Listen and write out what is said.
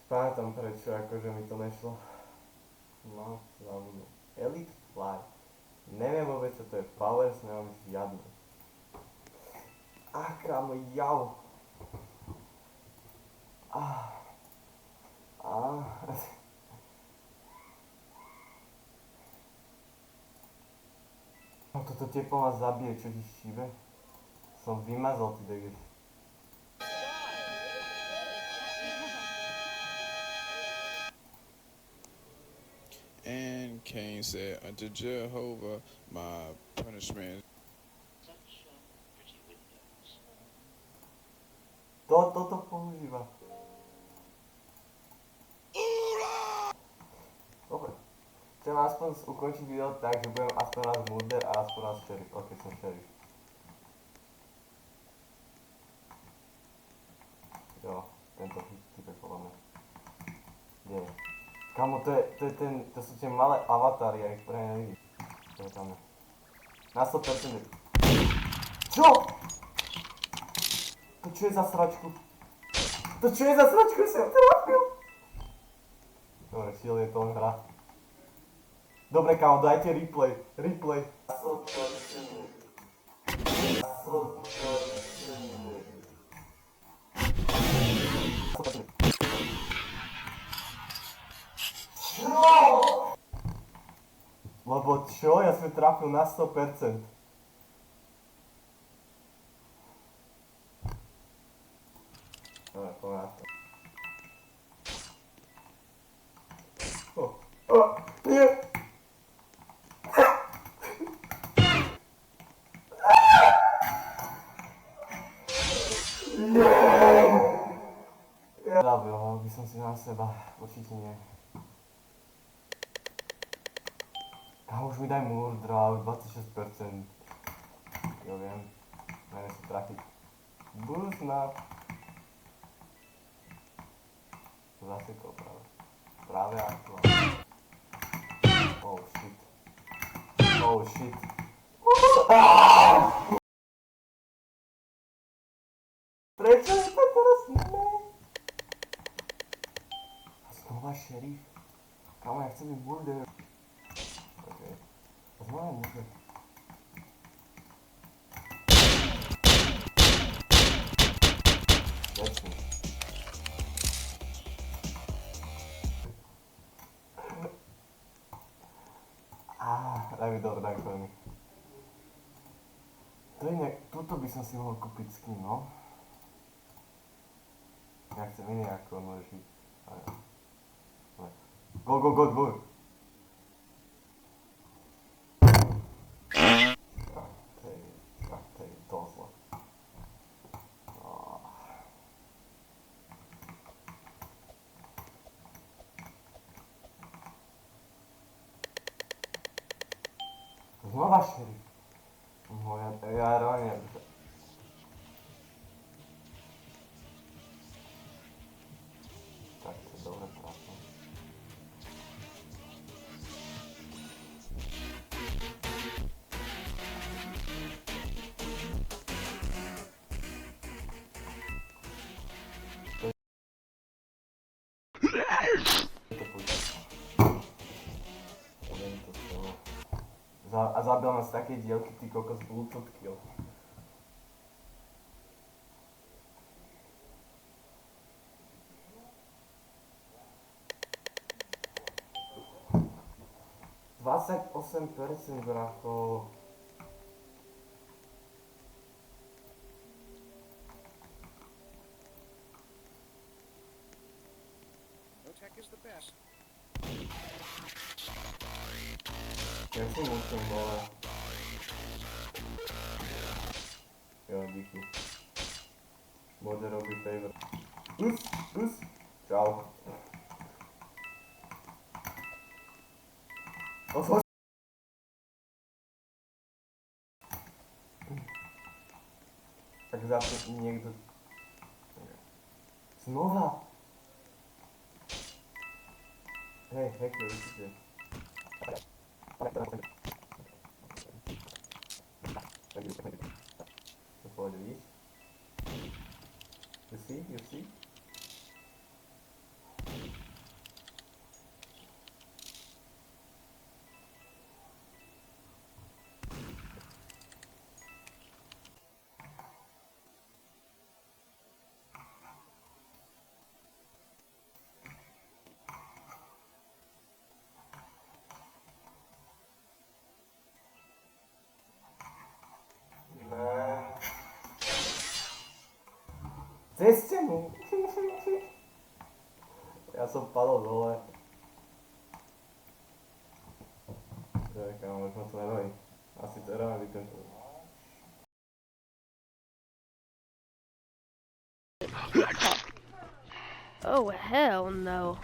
Pamätám prečo, akože mi to nešlo. No, zabudol. Elite Fly. Neviem vôbec, čo to je. Powers nemám žiadne. Ach, kámo, jau. Ah. Ah. No toto teplo ma zabije, čo ti šíbe? Som vymazal ty degeš. And Cain said, unto Jehovah my punishment. Toto používa. Dobre. Chcem aspoň ukončiť video tak, že budem aspoň raz murder a aspoň raz sheriff. Ok, som sheriff. Jo, tento typek podľa mňa. Kde je? Kamo, to sú tie malé avatári, ja ich pre nevidím. To je tam. Na 100% je. Čo? To čo je za sračku? To čo je za sračku? Som trafil. Dobre, shield je to len hra. Dobre, kamo, dajte replay. Replay. Lebo čo? Ja som trafil na 100%. Dobre, poďme na to. Nie! Zabil ho, by som si na seba. Určite nie. A už mi daj murdra, už 26%. Jo, viem. Najmä sa trafiť. Buzna. Zasekol práve. Práve aktuálne. Oh shit. Oh shit. Prečo je to teraz iné? Znova šerif. Kámo, ja chcem byť murder. Okay. Znova murder. Začni. Daj mi dobre, daj mi. To je nejak, tuto by som si mohol kúpiť skin, no. Ja chcem iný ako on môžeš byť. Go, go, go, go! To je dosť zle. Znova šerif. Ja reálne... Tak, to je dobre práce. A zabil nás také dielky, ty kokos, Bluetooth kill. %, bracho. No tech is the best. Ja si musím, vole. Jo, díky. Bude robí favor. Čau. Otvoř. Tak zase niekto... Znova! Hej, hacker, určite. To pôjde, vidíš? You see? Cez stenu. Ja som padol dole. Čakaj, už ma to nebaví. Asi to ráme vykončil. Oh, hell no.